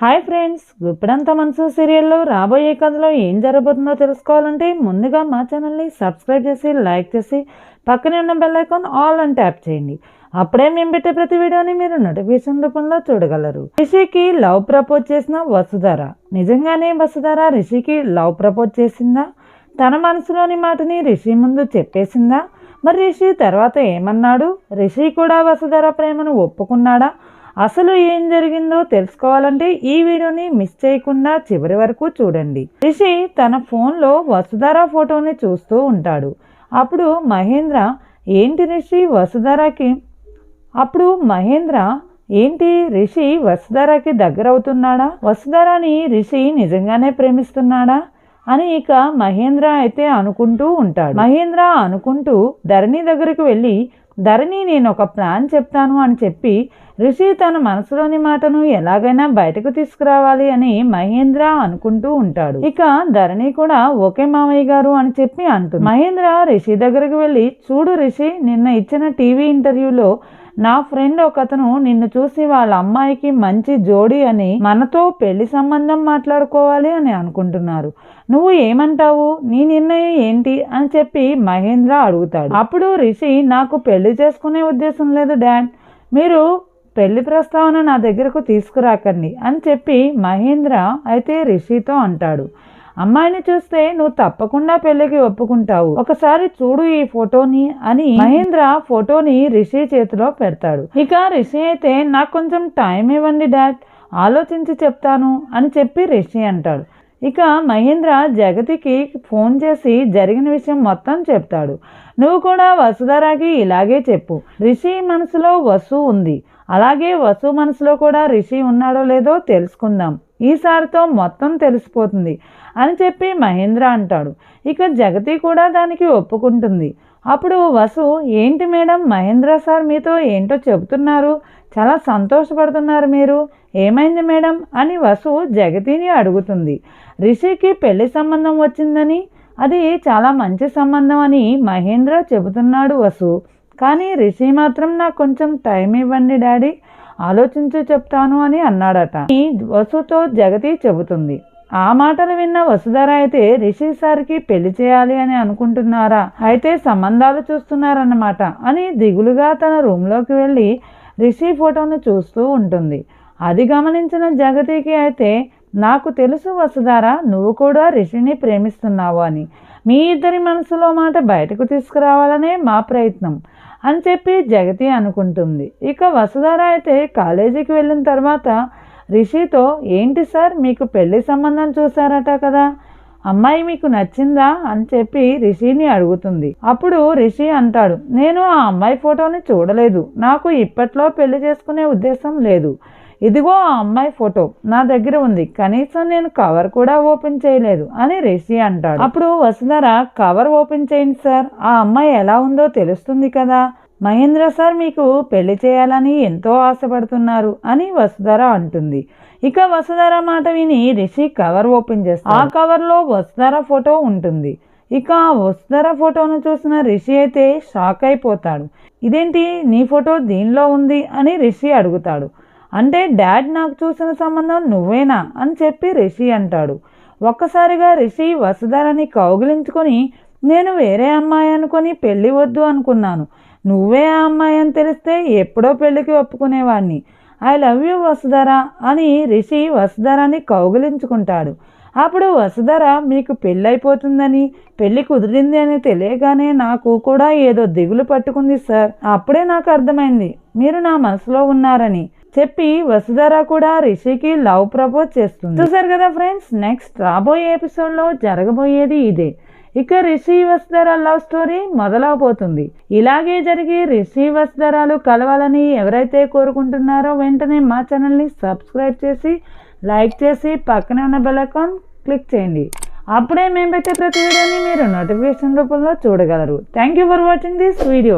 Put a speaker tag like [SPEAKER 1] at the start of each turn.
[SPEAKER 1] Hi friends, Guppedantha మనసు సీరియల్లో రాబోయే కథలో ఏం జరగబోతుందో తెలుసుకోవాలంటే ముందుగా మా ఛానల్ని సబ్స్క్రైబ్ చేసి లైక్ చేసి పక్కనే ఉన్న బెల్ ఐకాన్ ఆల్ అని ట్యాప్ చేయండి. అప్పుడే మేము పెట్టే ప్రతి వీడియోని మీరు నోటిఫికేషన్ రూపంలో చూడగలరు. రిషికి లవ్ ప్రపోజ్ చేసిన వసుధర. నిజంగానే వసుధర రిషికి లవ్ ప్రపోజ్ చేసిందా? తన మనసులోని మాటని రిషి ముందు చెప్పేసిందా? మరి రిషి తర్వాత ఏమన్నాడు? రిషి కూడా వసుధర ప్రేమను ఒప్పుకున్నాడా? అసలు ఏం జరిగిందో తెలుసుకోవాలంటే ఈ వీడియోని మిస్ చేయకుండా చివరి వరకు చూడండి. రిషి తన ఫోన్లో వసుధర ఫోటోని చూస్తూ ఉంటాడు. అప్పుడు మహేంద్ర ఏంటి రిషి వసుధరకి దగ్గరవుతున్నాడా? వసుధరని రిషి నిజంగానే ప్రేమిస్తున్నాడా అని ఇక మహేంద్ర అయితే అనుకుంటూ ఉంటాడు. మహేంద్ర అనుకుంటూ ధరణి దగ్గరికి వెళ్ళి, ధరణి నేను ఒక ప్లాన్ చెప్తాను అని చెప్పి రిషి తన మనసులోని మాటను ఎలాగైనా బయటకు తీసుకురావాలి అని మహేంద్ర అనుకుంటూ ఉంటాడు. ఇక ధరణి కూడా ఓకే మామయ్య గారు అని చెప్పి అంటుంది. మహేంద్ర రిషి దగ్గరికి వెళ్ళి, చూడు రిషి, నిన్న ఇచ్చిన టీవీ ఇంటర్వ్యూలో నా ఫ్రెండ్ ఒకతను నిన్ను చూసి వాళ్ళ అమ్మాయికి మంచి జోడి అని మనతో పెళ్లి సంబంధం మాట్లాడుకోవాలి అని అనుకుంటున్నారు. నువ్వు ఏమంటావు? నీ నిర్ణయం ఏంటి అని చెప్పి మహేంద్ర అడుగుతాడు. అప్పుడు రిషి, నాకు పెళ్లి చేసుకునే ఉద్దేశం లేదు డాడ్, మీరు పెళ్లి ప్రస్తావన నా దగ్గరకు తీసుకురాకండి అని చెప్పి మహేంద్ర అయితే రిషితో అంటాడు. అమ్మాయిని చూస్తే నువ్వు తప్పకుండా పెళ్లికి ఒప్పుకుంటావు, ఒకసారి చూడు ఈ ఫోటోని అని మహేంద్ర ఫోటోని రిషి చేతిలో పెడతాడు. ఇక రిషి అయితే నాకు కొంచెం టైం ఇవ్వండి డాడ్, ఆలోచించి చెప్తాను అని చెప్పి రిషి అంటాడు. ఇక మహేంద్ర జగతికి ఫోన్ చేసి జరిగిన విషయం మొత్తం చెప్తాడు. నువ్వు కూడా వసుధరకి ఇలాగే చెప్పు, రిషి మనసులో వసు ఉంది, అలాగే వసు మనసులో కూడా రిషి ఉన్నాడో లేదో తెలుసుకుందాం, ఈసారితో మొత్తం తెలిసిపోతుంది అని చెప్పి మహేంద్ర అంటాడు. ఇక జగతి కూడా దానికి ఒప్పుకుంటుంది. అప్పుడు వసు, ఏంటి మేడం, మహేంద్ర సార్ మీతో ఏంటో చెబుతున్నారు, చాలా సంతోషపడుతున్నారు మీరు, ఏమైంది మేడం అని వసు జగతిని అడుగుతుంది. రిషికి పెళ్లి సంబంధం వచ్చిందని, అది చాలా మంచి సంబంధం అని మహేంద్ర చెబుతున్నాడు వసు. కానీ రిషి మాత్రం నాకు కొంచెం టైం ఇవ్వండి డాడీ, ఆలోచించి చెప్తాను అని అన్నాడట. వసుతో జగతి చెబుతుంది. ఆ మాటలు విన్న వసుధర అయితే రిషి సార్కి పెళ్లి చేయాలి అని అనుకుంటున్నారా, అయితే సంబంధాలు చూస్తున్నారన్నమాట అని దిగులుగా తన రూమ్లోకి వెళ్ళి రిషి ఫోటోను చూస్తూ ఉంటుంది. అది గమనించిన జగతికి అయితే, నాకు తెలుసు వసుధర, నువ్వు కూడా రిషిని ప్రేమిస్తున్నావు అని, మీ ఇద్దరి మనసులో మాట బయటకు తీసుకురావాలనే మా ప్రయత్నం అని చెప్పి జగతి అనుకుంటుంది. ఇక వసుధర అయితే కాలేజీకి వెళ్ళిన తర్వాత రిషితో, ఏంటి సార్ మీకు పెళ్లి సంబంధం చూసారట కదా, అమ్మాయి మీకు నచ్చిందా అని చెప్పి రిషిని అడుగుతుంది. అప్పుడు రిషి అంటాడు, నేను ఆ అమ్మాయి ఫోటోని చూడలేదు, నాకు ఇప్పట్లో పెళ్లి చేసుకునే ఉద్దేశం లేదు, ఇదిగో ఆ అమ్మాయి ఫోటో నా దగ్గర ఉంది, కనీసం నేను కవర్ కూడా ఓపెన్ చేయలేదు అని రిషి అంటాడు. అప్పుడు వసుధర, కవర్ ఓపెన్ చేయండి సార్, ఆ అమ్మాయి ఎలా ఉందో తెలుస్తుంది కదా, మహేంద్ర సార్ మీకు పెళ్లి చేయాలని ఎంతో ఆశపడుతున్నారు అని వసుధర అంటుంది. ఇక వసుధర మాట విని రిషి కవర్ ఓపెన్ చేస్తాడు. ఆ కవర్లో వసుధర ఫోటో ఉంటుంది. ఇక వసుధర ఫోటోను చూసిన రిషి అయితే షాక్ అయిపోతాడు. ఇదేంటి, నీ ఫోటో దీనిలో ఉంది అని రిషి అడుగుతాడు. అంటే డాడ్, నాకు చూసిన సంబంధం నువ్వేనా అని చెప్పి రిషి అంటాడు. ఒక్కసారిగా రిషి వసుధరని కౌగిలించుకొని, నేను వేరే అమ్మాయి అనుకొని పెళ్లి వద్దు అనుకున్నాను, నువ్వే ఆ అమ్మాయి అని తెలిస్తే ఎప్పుడో పెళ్లికి ఒప్పుకునేవాడిని, ఐ లవ్ యూ వసుధర అని రిషి వసుధరని కౌగిలించుకుంటాడు. అప్పుడు వసుధర, మీకు పెళ్ళైపోతుందని, పెళ్లి కుదిరింది అని తెలియగానే నాకు కూడా ఏదో దిగులు పట్టుకుంది సార్, అప్పుడే నాకు అర్థమైంది మీరు నా మనసులో ఉన్నారని చెప్పి వసుధర కూడా రిషికి లవ్ ప్రపోజ్ చేస్తుంది. చూసారు కదా ఫ్రెండ్స్, నెక్స్ట్ రాబోయే ఎపిసోడ్లో జరగబోయేది ఇదే. ఇక రిషి వసుధర లవ్ స్టోరీ మొదలవబోతుంది. ఇలాగే జరిగి రిషి వసుధరలు కలవాలని ఎవరైతే కోరుకుంటున్నారో వెంటనే మా ఛానల్ని సబ్స్క్రైబ్ చేసి లైక్ చేసి పక్కనే ఉన్న బెల్ ఐకాన్ క్లిక్ చేయండి. అప్పుడే మేము పెట్టే ప్రతి వీడియోని మీరు నోటిఫికేషన్ రూపంలో చూడగలరు. Thank you for watching this video.